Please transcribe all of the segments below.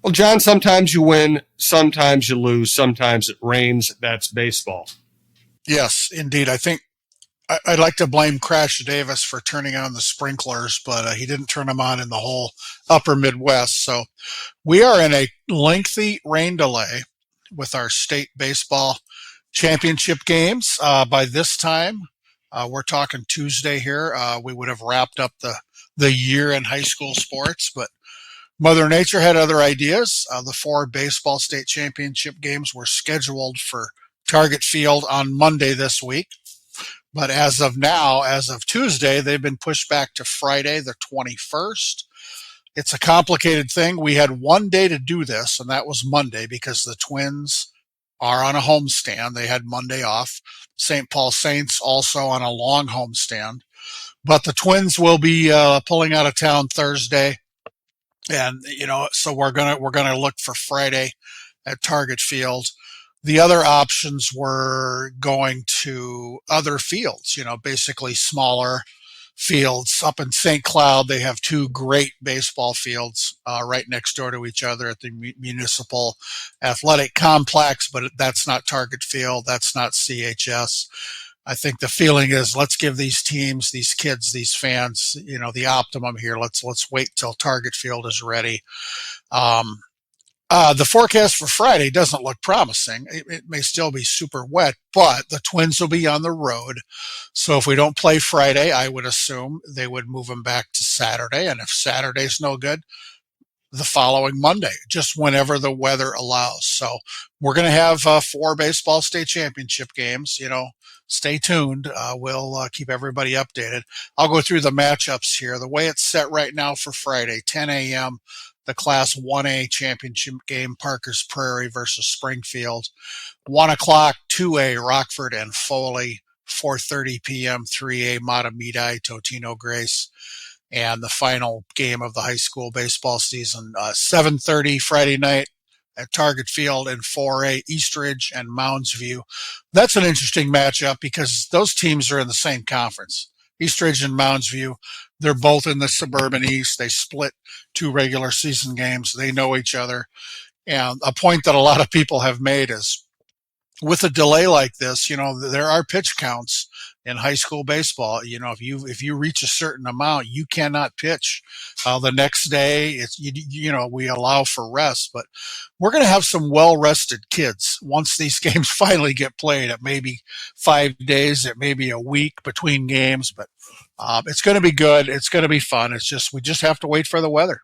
Well, John, sometimes you win, sometimes you lose, sometimes it rains. That's baseball. Yes, indeed. I think I'd like to blame Crash Davis for turning on the sprinklers, but he didn't turn them on in the whole upper Midwest. So we are in a lengthy rain delay with our state baseball championship games. By this time, we're talking Tuesday here. We would have wrapped up the year in high school sports, but Mother Nature had other ideas. The four baseball state championship games were scheduled for Target Field on Monday this week. But as of now, as of Tuesday, they've been pushed back to Friday, the 21st. It's a complicated thing. We had one day to do this, and that was Monday because the Twins are on a homestand. They had Monday off. St. Paul Saints also on a long homestand. But the Twins will be pulling out of town Thursday. And, so we're gonna look for Friday at Target Field. The other options were going to other fields, basically smaller fields. Up in St. Cloud, they have two great baseball fields right next door to each other at the Municipal Athletic Complex, but that's not Target Field. That's not CHS. I think the feeling is let's give these teams, these kids, these fans, the optimum here. Let's wait till Target Field is ready. The forecast for Friday doesn't look promising. It may still be super wet, but the Twins will be on the road. So if we don't play Friday, I would assume they would move them back to Saturday. And if Saturday's no good, the following Monday, just whenever the weather allows. So we're going to have four baseball state championship games. Stay tuned. We'll keep everybody updated. I'll go through the matchups here. The way it's set right now for Friday, 10 a.m., the Class 1A championship game, Parker's Prairie versus Springfield. 1 o'clock, 2A, Rockford and Foley. 4:30 p.m., 3A, Matamidi, Totino Grace. And the final game of the high school baseball season, 7:30 Friday night at Target Field in 4A, Eastridge and Mounds View. That's an interesting matchup because those teams are in the same conference. Eastridge and Mounds View, they're both in the suburban East. They split two regular season games. They know each other. And a point that a lot of people have made is with a delay like this, there are pitch counts in high school baseball. If you reach a certain amount, you cannot pitch the next day. We allow for rest, but we're going to have some well-rested kids once these games finally get played. It may be 5 days, it may be a week between games, but it's going to be good. It's going to be fun. We just have to wait for the weather.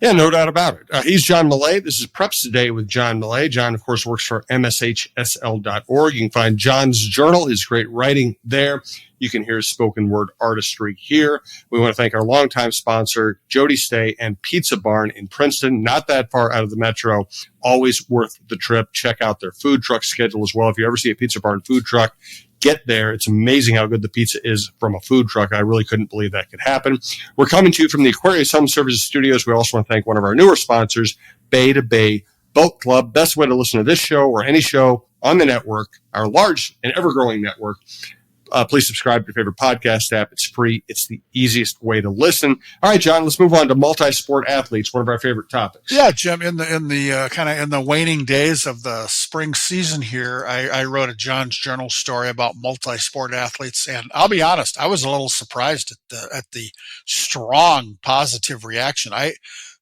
Yeah, no doubt about it. He's John Millea. This is Preps Today with John Millea. John, of course, works for MSHSL.org. You can find John's journal, his great writing there. You can hear his spoken word artistry here. We want to thank our longtime sponsor, Jody Stay and Pizza Barn in Princeton, not that far out of the metro. Always worth the trip. Check out their food truck schedule as well. If you ever see a Pizza Barn food truck, get there. It's amazing how good the pizza is from a food truck. I really couldn't believe that could happen. We're coming to you from the Aquarius Home Services Studios. We also want to thank one of our newer sponsors, Bay to Bay Boat Club. Best way to listen to this show or any show on the network, our large and ever-growing network. Please subscribe to your favorite podcast app. It's free. It's the easiest way to listen. All right, John, let's move on to multi-sport athletes, one of our favorite topics. Yeah, Jim, in the kind of in the waning days of the spring season here, I wrote a John's Journal story about multi-sport athletes, and I'll be honest, I was a little surprised at the strong positive reaction.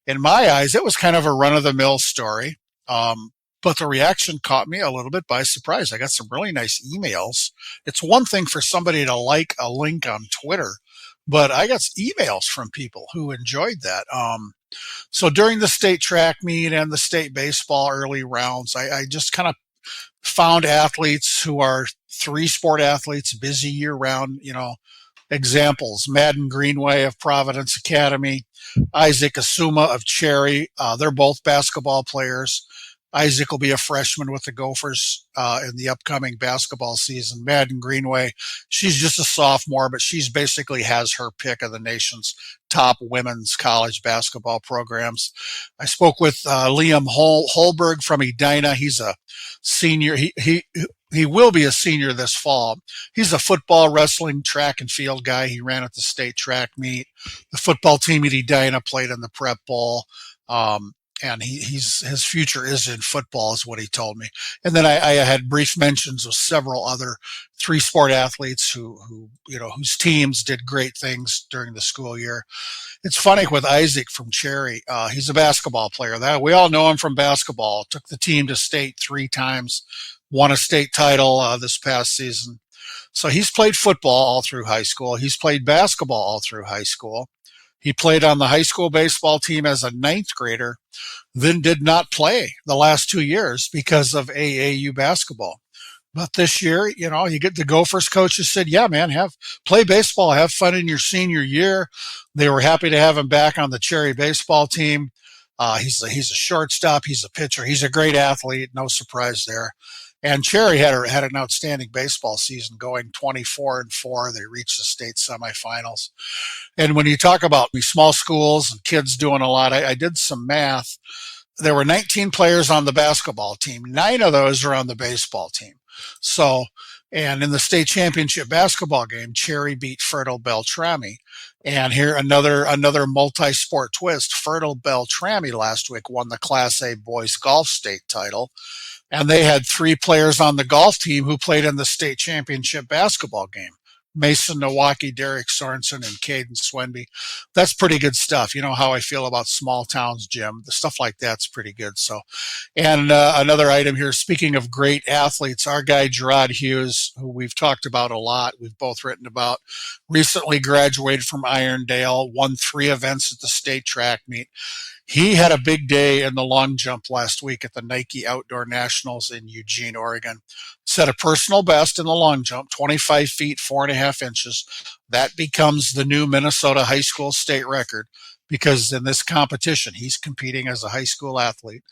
In my eyes, it was kind of a run-of-the-mill story. But the reaction caught me a little bit by surprise. I got some really nice emails. It's one thing for somebody to like a link on Twitter, but I got emails from people who enjoyed that. So during the state track meet and the state baseball early rounds, I just kind of found athletes who are three-sport athletes, busy year-round, examples. Madden Greenway of Providence Academy, Isaac Asuma of Cherry. They're both basketball players. Isaac will be a freshman with the Gophers in the upcoming basketball season. Madden Greenway, she's just a sophomore, but she's basically has her pick of the nation's top women's college basketball programs. I spoke with Liam Holberg from Edina. He's a senior. He will be a senior this fall. He's a football, wrestling, track and field guy. He ran at the state track meet. The football team at Edina played in the Prep Bowl. and his future is in football, is what he told me. And then I had brief mentions of several other 3-sport athletes whose teams did great things during the school year. It's funny with Isaac from Cherry. He's a basketball player. That we all know him from basketball. Took the team to state 3 times, won a state title this past season. So he's played football all through high school. He's played basketball all through high school. He played on the high school baseball team as a 9th grader, then did not play the last 2 years because of AAU basketball. But this year, you get the Gophers coaches said, yeah, man, play baseball, have fun in your senior year. They were happy to have him back on the Cherry baseball team. He's a shortstop. He's a pitcher. He's a great athlete. No surprise there. And Cherry had an outstanding baseball season, going 24-4. They reached the state semifinals. And when you talk about these small schools and kids doing a lot, I did some math. There were 19 players on the basketball team. 9 of those are on the baseball team. So, and in the state championship basketball game, Cherry beat Fertile Beltrami. And here another multi-sport twist. Fertile Beltrami last week won the Class A boys golf state title. And they had 3 players on the golf team who played in the state championship basketball game. Mason Nowaki, Derek Sorensen, and Caden Swenby. That's pretty good stuff. You know how I feel about small towns, Jim. The stuff like that's pretty good. So, and another item here, speaking of great athletes, our guy Gerard Hughes, who we've talked about a lot, we've both written about, recently graduated from Irondale, won 3 events at the state track meet. He had a big day in the long jump last week at the Nike Outdoor Nationals in Eugene, Oregon. Set a personal best in the long jump, 25 feet, 4.5 inches. That becomes the new Minnesota high school state record because in this competition, he's competing as a high school athlete.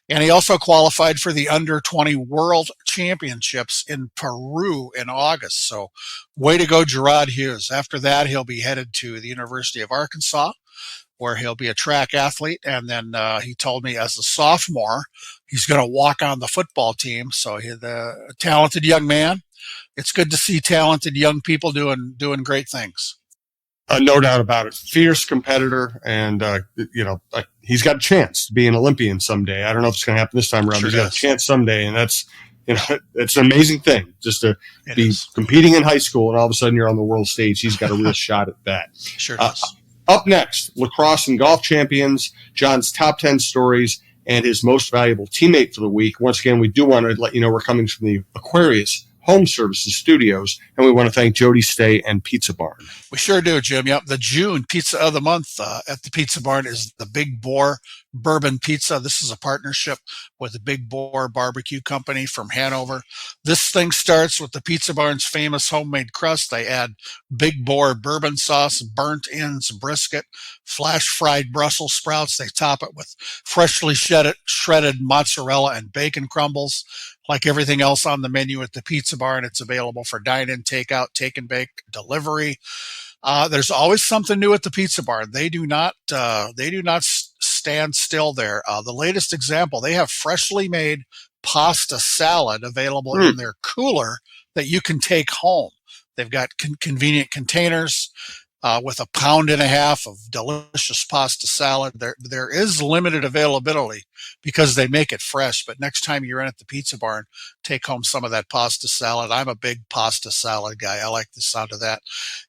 And he also qualified for the under 20 world championships in Peru in August. So way to go, Gerard Hughes. After that, he'll be headed to the University of Arkansas, where he'll be a track athlete. And then he told me as a sophomore, he's going to walk on the football team. So he's a talented young man. It's good to see talented young people doing great things. No doubt about it. Fierce competitor. And, he's got a chance to be an Olympian someday. I don't know if it's going to happen this time around. Sure He's got does. a chance someday. And that's, it's an amazing thing just to be competing in high school. And all of a sudden you're on the world stage. He's got a real shot at that. Sure does. Up next, lacrosse and golf champions, John's top 10 stories, and his most valuable teammate for the week. Once again, we do want to let you know we're coming from the Aquarius Home Services Studios, and we want to thank Jody Stay and Pizza Barn. We sure do, Jim. Yep, the June Pizza of the Month at the Pizza Barn is the Big Boar Bourbon Pizza. This is a partnership with the Big Boar Barbecue Company from Hanover. This thing starts with the Pizza Barn's famous homemade crust. They add Big Boar bourbon sauce, burnt ends, brisket, flash fried Brussels sprouts. They top it with freshly shredded mozzarella and bacon crumbles. Like everything else on the menu at the Pizza Barn, it's available for dine-in, takeout, take and bake, delivery. There's always something new at the Pizza Barn. They do not stand still there. The latest example, they have freshly made pasta salad available in their cooler that you can take home. They've got convenient containers with 1.5 pounds of delicious pasta salad. There is limited availability because they make it fresh, but next time you're in at the Pizza Barn, take home some of that pasta salad. I'm a big pasta salad guy. I like the sound of that.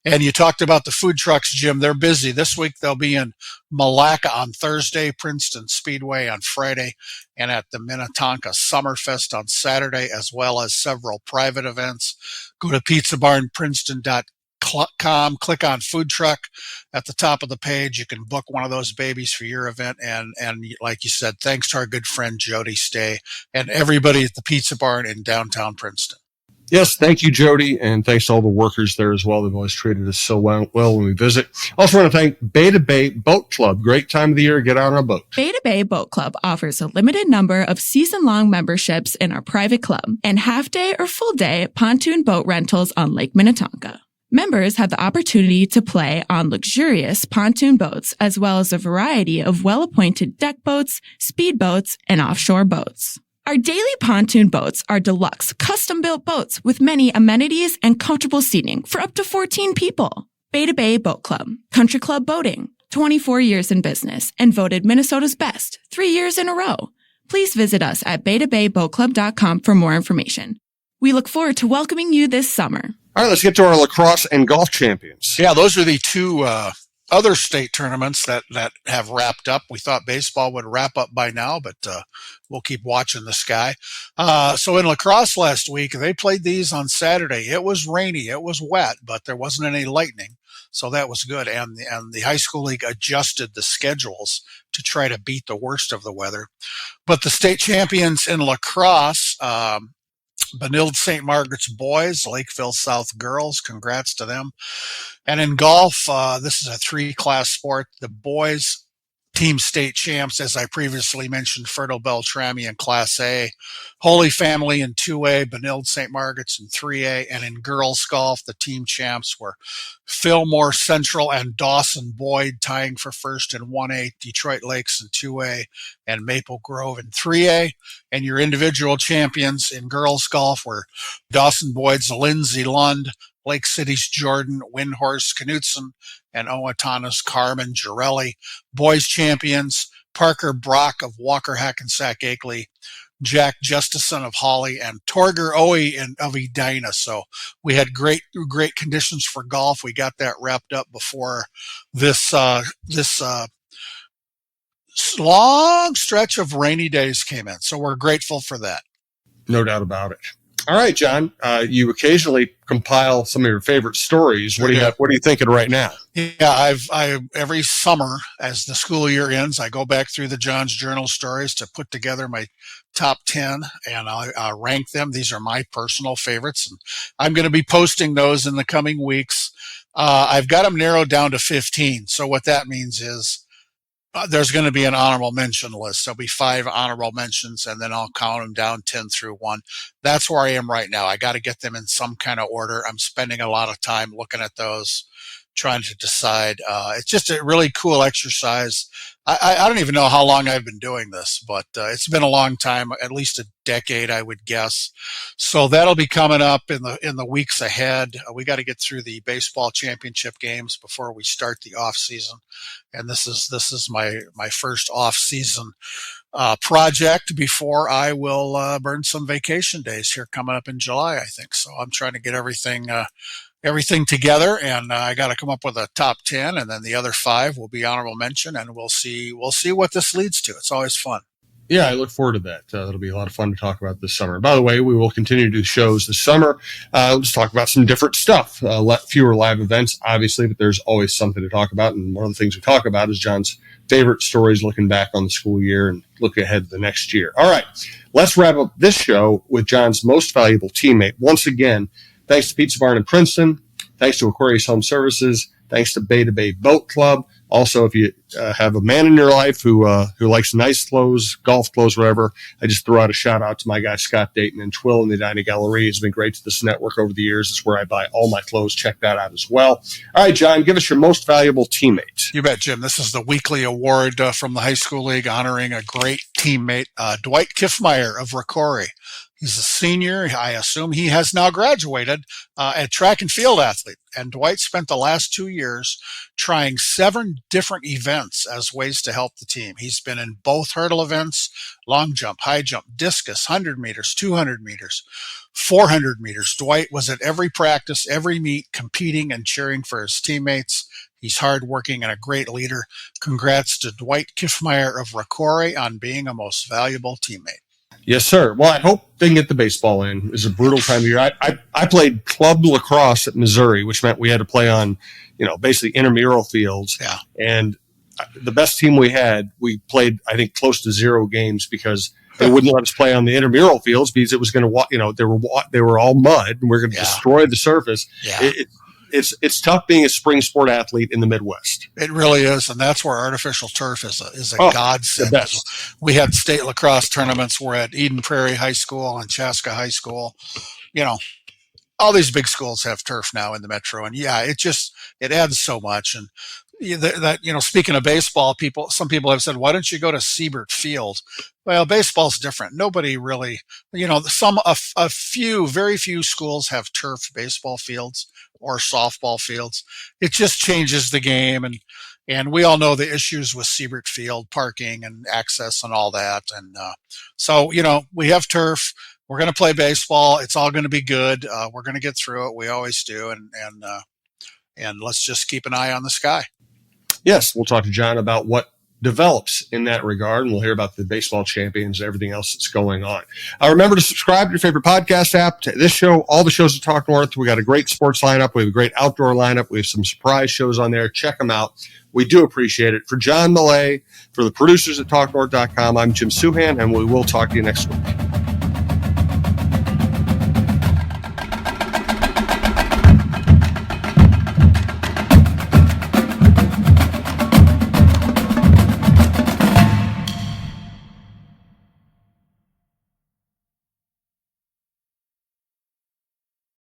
And you talked about the food trucks, Jim. They're busy. This week they'll be in Malacca on Thursday, Princeton Speedway on Friday, and at the Minnetonka Summerfest on Saturday, as well as several private events. Go to pizzabarnprinceton.com. Click on food truck at the top of the page. You can book one of those babies for your event. And like you said, thanks to our good friend Jody Stay and everybody at the Pizza Barn in downtown Princeton. Yes, thank you, Jody, and thanks to all the workers there as well. They've always treated us so well when we visit. Also want to thank Beta Bay Boat Club. Great time of the year to get out on a boat. Beta Bay Boat Club offers a limited number of season-long memberships in our private club and half-day or full-day pontoon boat rentals on Lake Minnetonka. Members have the opportunity to play on luxurious pontoon boats as well as a variety of well-appointed deck boats, speedboats, and offshore boats. Our daily pontoon boats are deluxe, custom-built boats with many amenities and comfortable seating for up to 14 people. Beta Bay Boat Club, Country Club Boating, 24 years in business, and voted Minnesota's best 3 years in a row. Please visit us at BetaBayBoatClub.com for more information. We look forward to welcoming you this summer. All right, let's get to our lacrosse and golf champions. Yeah, those are the two other state tournaments that have wrapped up. We thought baseball would wrap up by now, but we'll keep watching the sky. So in lacrosse last week, they played these on Saturday. It was rainy, it was wet, but there wasn't any lightning, so that was good. And the high school league adjusted the schedules to try to beat the worst of the weather. But the state champions in lacrosse, Benilde St. Margaret's boys, Lakeville South girls, congrats to them. And in golf, this is a 3-class sport. The boys team state champs, as I previously mentioned, Fertile Beltrami in Class A, Holy Family in 2A, Benilde St. Margaret's in 3A, and in girls golf, the team champs were Fillmore Central and Dawson Boyd tying for first in 1A, Detroit Lakes in 2A, and Maple Grove in 3A. And your individual champions in girls golf were Dawson Boyd's Lindsay Lund, Lake City's Jordan Windhorse Knutson, and Owatonna's Carmen Girelli. Boys champions, Parker Brock of Walker Hackensack Akeley, Jack Justison of Hawley, and Torger Owie of Edina. So we had great conditions for golf. We got that wrapped up before this long stretch of rainy days came in. So we're grateful for that. No doubt about it. All right, John, you occasionally compile some of your favorite stories. What do you have? What are you thinking right now? Yeah, I every summer as the school year ends, I go back through the John's Journal stories to put together my top 10, and I rank them. These are my personal favorites, and I'm going to be posting those in the coming weeks. I've got them narrowed down to 15. So what that means is there's going to be an honorable mention list. There'll be 5 honorable mentions, and then I'll count them down 10 through 1. That's where I am right now. I got to get them in some kind of order. I'm spending a lot of time looking at those, trying to decide. It's just a really cool exercise. I don't even know how long I've been doing this, but it's been a long time, at least a decade, I would guess. So that'll be coming up in the weeks ahead. We got to get through the baseball championship games before we start the off season, and this is my first off season project before I will burn some vacation days here coming up in July, I think. So I'm trying to get everything together, and I got to come up with a top 10, and then the other 5 will be honorable mention, and we'll see what this leads to. It's always fun. Yeah, I look forward to that. It'll be a lot of fun to talk about this summer. By the way, we will continue to do shows this summer. Let's talk about some different stuff. Fewer live events, obviously, but there's always something to talk about. And one of the things we talk about is John's favorite stories looking back on the school year and looking ahead to the next year. All right, let's wrap up this show with John's most valuable teammate. Once again, thanks to Pizza Barn in Princeton. Thanks to Aquarius Home Services. Thanks to Beta Bay Boat Club. Also, if you have a man in your life who likes nice clothes, golf clothes, whatever, I just throw out a shout out to my guy Scott Dayton and Twill in the Edina Gallery. He's been great to this network over the years. It's where I buy all my clothes. Check that out as well. All right, John, give us your most valuable teammate. You bet, Jim. This is the weekly award from the high school league honoring a great teammate, Dwight Kiffmeyer of Rocori. He's a senior. I assume he has now graduated, a track and field athlete. And Dwight spent the last 2 years trying 7 different events as ways to help the team. He's been in both hurdle events, long jump, high jump, discus, 100 meters, 200 meters, 400 meters. Dwight was at every practice, every meet, competing and cheering for his teammates. He's hardworking and a great leader. Congrats to Dwight Kiffmeyer of Rocori on being a most valuable teammate. Yes, sir. Well, I hope they can get the baseball in. It's a brutal time of year. I played club lacrosse at Missouri, which meant we had to play on, basically intramural fields. Yeah. And the best team we had, we played, I think, close to 0 games because they wouldn't let us play on the intramural fields because it was going to, they were all mud and we're going to destroy the surface. Yeah. It's tough being a spring sport athlete in the Midwest. It really is, and that's where artificial turf is a godsend. The best. We had state lacrosse tournaments. We're at Eden Prairie High School and Chaska High School. All these big schools have turf now in the metro, and it adds so much. And speaking of baseball, some people have said, why don't you go to Siebert Field? Well, baseball's different. Nobody really, very few schools have turf baseball fields or softball fields. It just changes the game. And, And we all know the issues with Siebert Field, parking and access and all that. And so, we have turf. We're going to play baseball. It's all going to be good. We're going to get through it. We always do. And let's just keep an eye on the sky. Yes, we'll talk to John about what develops in that regard, and we'll hear about the baseball champions and everything else that's going on. Remember to subscribe to your favorite podcast app. To this show, all the shows at Talk North. We got a great sports lineup. We have a great outdoor lineup. We have some surprise shows on there. Check them out. We do appreciate it. For John Millea, for the producers at TalkNorth.com, I'm Jim Suhan, and we will talk to you next week.